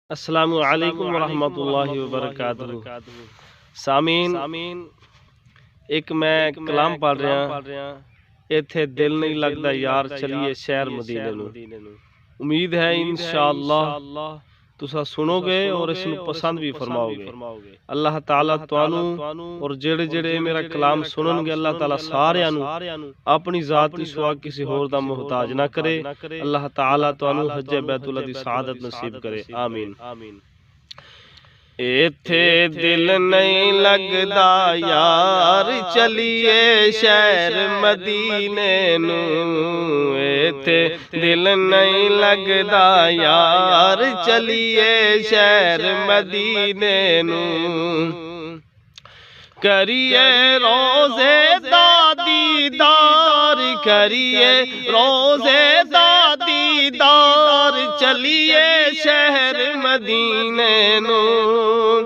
अस्सलामु अलैकुम वरहमतुल्लाहि वबरकातुहू। सामीन एक मैं कलाम पढ़ रहा, इत्थे दिल नहीं लगता यार, चलिए शहर मदीने नूं। उम्मीद है इंशाअल्लाह तुसा सुनोगे और इसनूं पसंद भी फरमाओगे। अल्लाह ताला तुहानू और जेड़े जेड़े मेरा कलाम सुननगे अल्लाह ताला सारियां नूं अपनी जात दी सिवा किसी होर दा मुहताज ना करे। अल्लाह ताला तुहानू हज्जे बैतुल्लाह दी सआदत नसीब करे, आमीन। इत्थे दिल नहीं लगदा यार, चलिए शहर मदीने नूं। इत्थे दिल नहीं लगदा यार, चलिए शहर मदीने नूं। करिए रोज़े दा दीदार, करिए रोज़े दा दीदार, चलिए शहर मदीने नूं।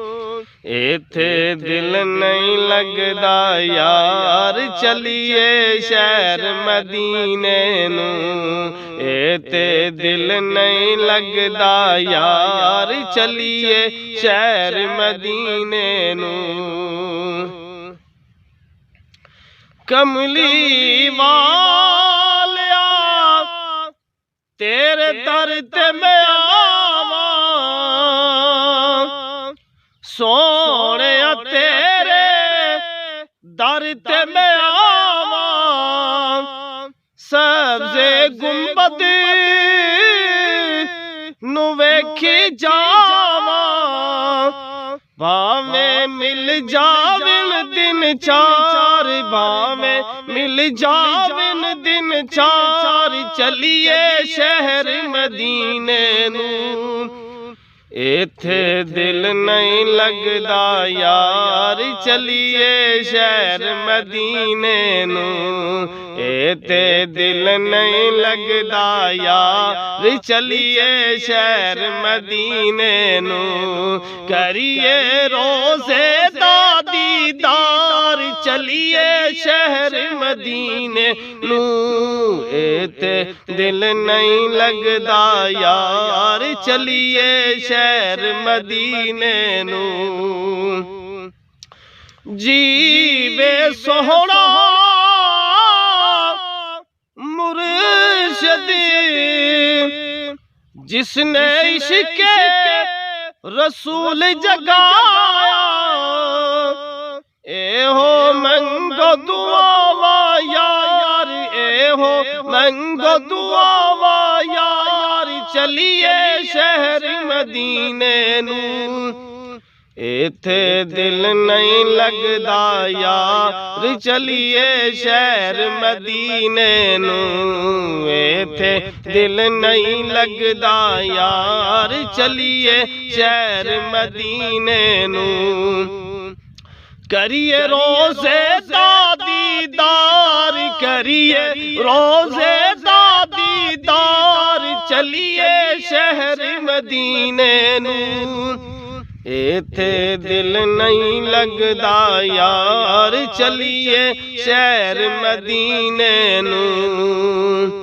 इत्थे दिल नहीं लगदा यार, चलिए शहर मदीने नूं। इत्थे दिल नहीं लगदा यार, चलिए शहर मदीने नूं। कमली वालिया तेरे दर ते मैं आवां, सोने तेरे दर ते मैं आवां। सबसे गुंबद नूं वेखी जावां, भावें मिल जावन दिन चार, भावें मिल जावन दिन चार, चलिए शहर मदीने नूं। इत्थे दिल नहीं लगदा यार, चलिए शहर मदीने नूं। इत्थे दिल नहीं लगदा यार, चलिए शहर मदीने नूं। करिए रोज़े दा दीदार, चलिए शहर मदीने नूं। इत्थे दिल नहीं लगदा यार, चलिए शहर मदीने नूं। जीवे सोहना मुर्शिद, जिसने इश्क़े रसूल जगाया। ए हो मंगो दुआवा यार, ए हो मंगो दुआवा यार, चलिए शहर मदीने नूं। इत्थे दिल नहीं लगदा यार, चलिए शहर मदीने नूं। इत्थे दिल नहीं लगदा यार, चलिए शहर मदीने नूं। करिए रोज़े दा दीदार, करिए रोज़े दा दीदार, चलिए शहर मदीने नूं। इत्थे दिल नहीं लगदा यार, चलिए शहर मदीने नूं।